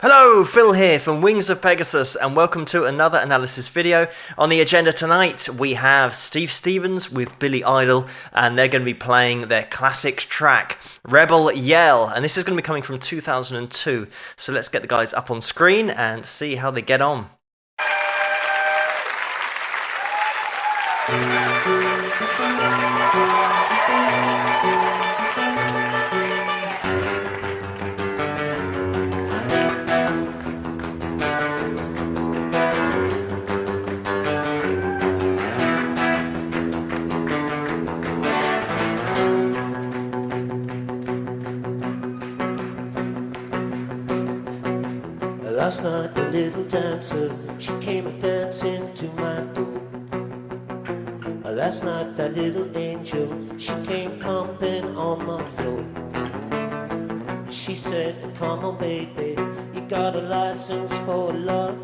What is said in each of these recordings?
Hello, Phil here from Wings of Pegasus, and welcome to another analysis video. On the agenda tonight, we have Steve Stevens with Billy Idol, and they're going to be playing their classic track, Rebel Yell, and this is going to be coming from 2002. So let's get the guys up on screen and see how they get on. Last night a little dancer, she came a-dancing to my door. Last night that little angel, she came pumping on my floor. She said, come on baby, you got a license for love,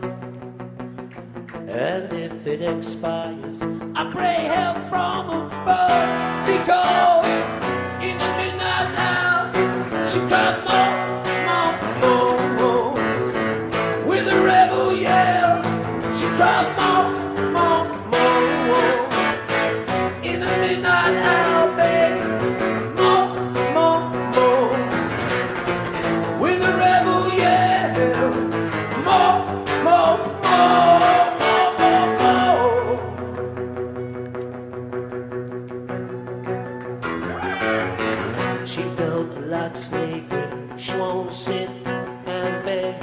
and if it expires, I pray help from above. Because in the midnight hour, she got more. With a rebel yell, she cried more. In the midnight hour, baby, more. With a rebel yell, more. She don't like slavery, she won't sit and beg.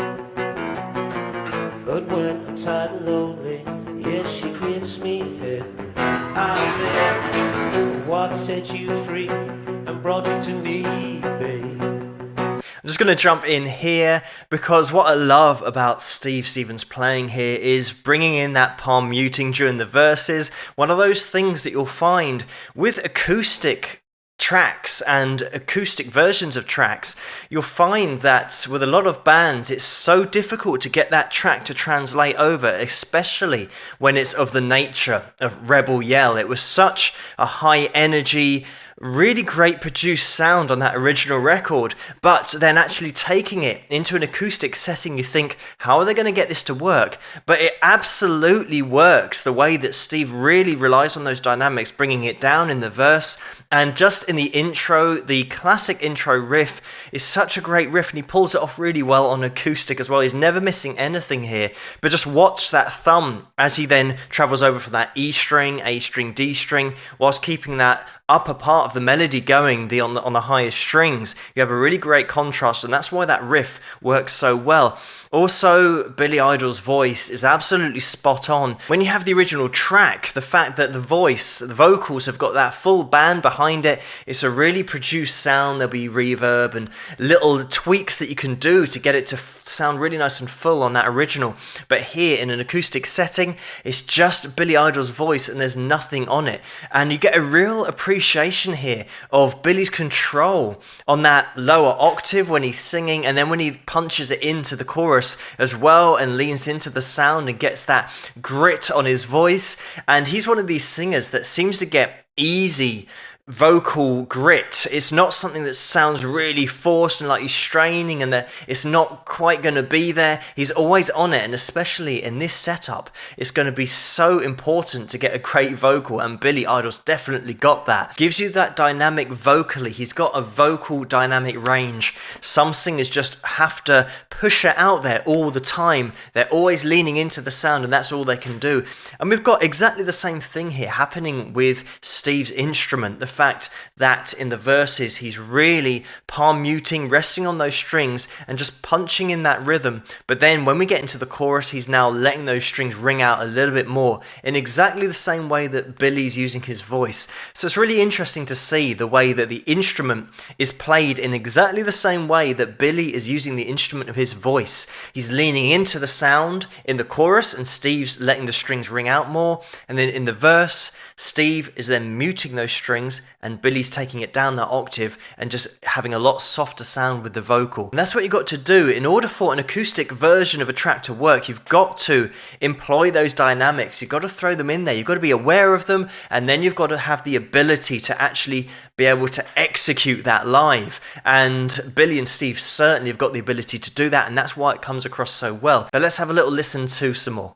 But when I'm tired and lonely, yes, she gives me head. I said, what set you free and brought you to me, babe? I'm just going to jump in here because what I love about Steve Stevens playing here is bringing in that palm muting during the verses. One of those things that you'll find with acoustic tracks and acoustic versions of tracks, you'll find that with a lot of bands it's so difficult to get that track to translate over, especially when it's of the nature of Rebel Yell. It was such a high energy, really great produced sound on that original record, but then actually taking it into an acoustic setting, you think, how are they going to get this to work? But it absolutely works, the way that Steve really relies on those dynamics, bringing it down in the verse. And just in the intro, the classic intro riff is such a great riff, and he pulls it off really well on acoustic as well. He's never missing anything here, but just watch that thumb as he then travels over from that E string, A string, D string, whilst keeping that upper part of the melody going on the highest strings. You have a really great contrast, and that's why that riff works so well. Also, Billy Idol's voice is absolutely spot on. When you have the original track, the fact that the vocals have got that full band behind it, it's a really produced sound. There'll be reverb and little tweaks that you can do to get it to sound really nice and full on that original. But here in an acoustic setting, it's just Billy Idol's voice and there's nothing on it. And you get a real appreciation here of Billy's control on that lower octave when he's singing, and then when he punches it into the chorus as well and leans into the sound and gets that grit on his voice. And he's one of these singers that seems to get easy vocal grit. It's not something that sounds really forced and like he's straining and that it's not quite going to be there. He's always on it, and especially in this setup, it's going to be so important to get a great vocal, and Billy Idol's definitely got that. Gives you that dynamic vocally. He's got a vocal dynamic range. Some singers just have to push it out there all the time. They're always leaning into the sound, and that's all they can do. And we've got exactly the same thing here happening with Steve's instrument. The fact that in the verses he's really palm muting, resting on those strings and just punching in that rhythm, but then when we get into the chorus he's now letting those strings ring out a little bit more in exactly the same way that Billy's using his voice. So it's really interesting to see the way that the instrument is played in exactly the same way that Billy is using the instrument of his voice. He's leaning into the sound in the chorus and Steve's letting the strings ring out more, and then in the verse Steve is then muting those strings and Billy's taking it down that octave and just having a lot softer sound with the vocal. And that's what you've got to do. In order for an acoustic version of a track to work, you've got to employ those dynamics. You've got to throw them in there. You've got to be aware of them, and then you've got to have the ability to actually be able to execute that live. And Billy and Steve certainly have got the ability to do that, and that's why it comes across so well. But let's have a little listen to some more.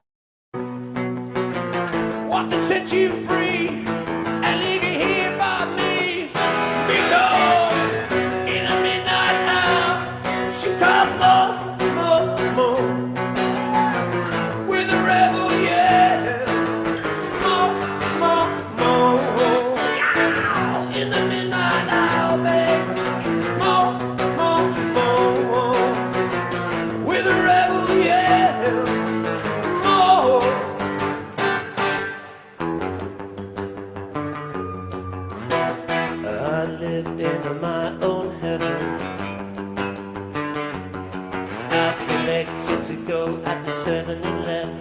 What can set you free and leave you here by me? Because in a midnight hour she comes more with a rebel yell. More in the midnight hour, babe. More with a rebel yell. More. I live in my own heaven. I collected to go at the 7-Eleven.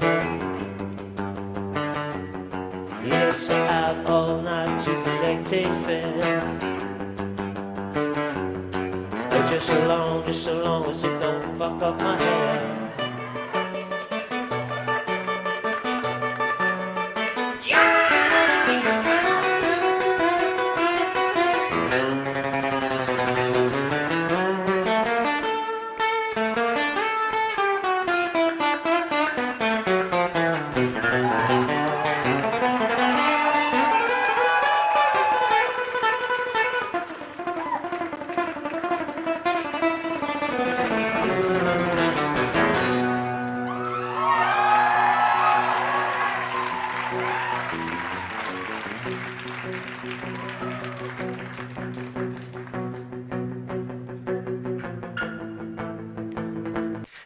Yes, I'm out all night to collect a fare. Just so long as it don't fuck up my hair.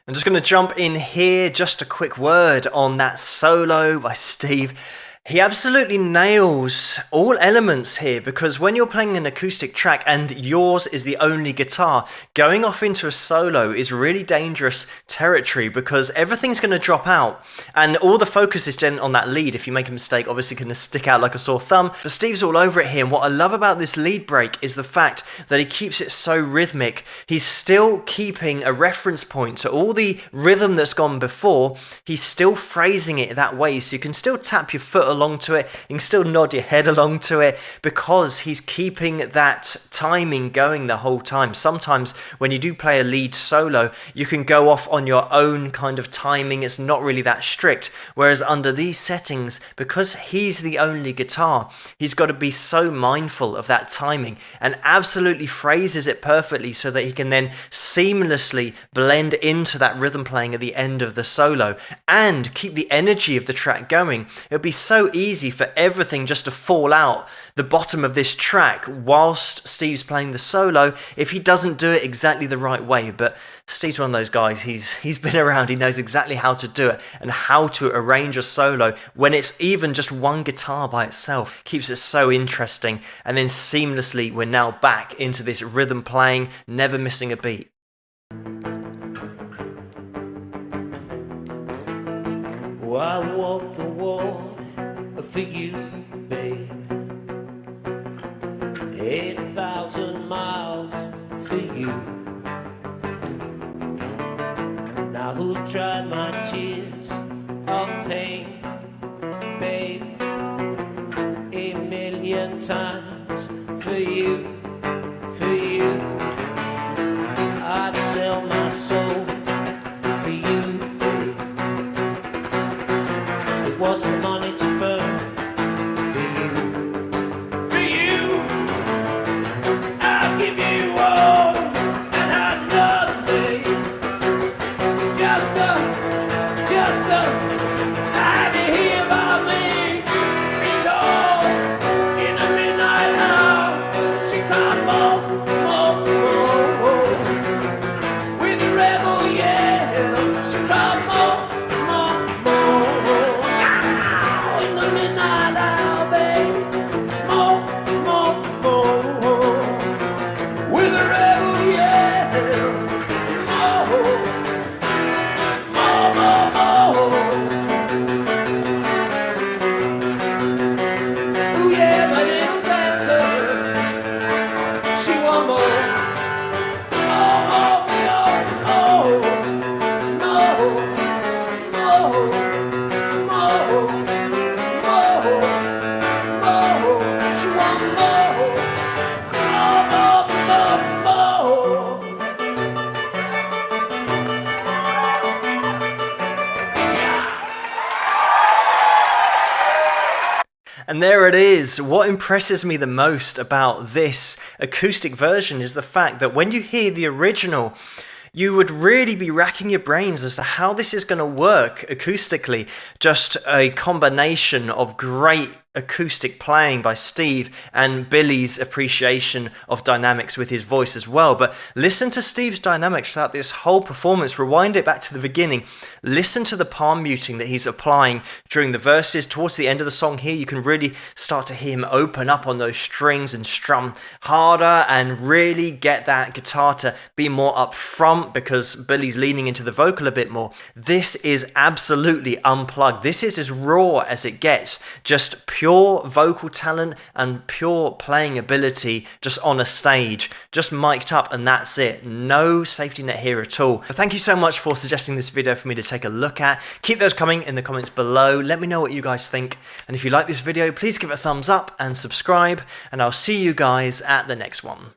I'm just going to jump in here, just a quick word on that solo by Steve. He absolutely nails all elements here, because when you're playing an acoustic track and yours is the only guitar, going off into a solo is really dangerous territory, because everything's going to drop out and all the focus is then on that lead. If you make a mistake, obviously going to stick out like a sore thumb. But Steve's all over it here, and what I love about this lead break is the fact that he keeps it so rhythmic. He's still keeping a reference point to all the rhythm that's gone before. He's still phrasing it that way, so you can still tap your foot along to it, you can still nod your head along to it, because he's keeping that timing going the whole time. Sometimes when you do play a lead solo, you can go off on your own kind of timing. It's not really that strict, whereas under these settings, because he's the only guitar, he's got to be so mindful of that timing and absolutely phrases it perfectly so that he can then seamlessly blend into that rhythm playing at the end of the solo and keep the energy of the track going. It would be so easy for everything just to fall out the bottom of this track whilst Steve's playing the solo if he doesn't do it exactly the right way. But Steve's one of those guys, he's been around, he knows exactly how to do it and how to arrange a solo when it's even just one guitar by itself. Keeps it so interesting, and then seamlessly we're now back into this rhythm playing, never missing a beat. Oh, I walk the wall for you, babe. 8,000 miles for you. Now who dried my tears of pain, babe? 1,000,000 times for you, for you. I'd sell my soul for you, babe. It wasn't money to burn for you, for you. I'll give you all and have nothing, babe. Just have you here by me, because in the midnight hour she come more with the rebel yell. She come more in the midnight hour, baby. More with the rebel yell. More. And there it is. What impresses me the most about this acoustic version is the fact that when you hear the original, you would really be racking your brains as to how this is going to work acoustically. Just a combination of great acoustic playing by Steve and Billy's appreciation of dynamics with his voice as well. But listen to Steve's dynamics throughout this whole performance. Rewind it back to the beginning. Listen to the palm muting that he's applying during the verses. Towards the end of the song here, you can really start to hear him open up on those strings and strum harder and really get that guitar to be more up front because Billy's leaning into the vocal a bit more. This is absolutely unplugged. This is as raw as it gets. Just pure vocal talent and pure playing ability just on a stage, just mic'd up, and that's it. No safety net here at all. But thank you so much for suggesting this video for me to take a look at. Keep those coming in the comments below. Let me know what you guys think. And if you like this video, please give it a thumbs up and subscribe. And I'll see you guys at the next one.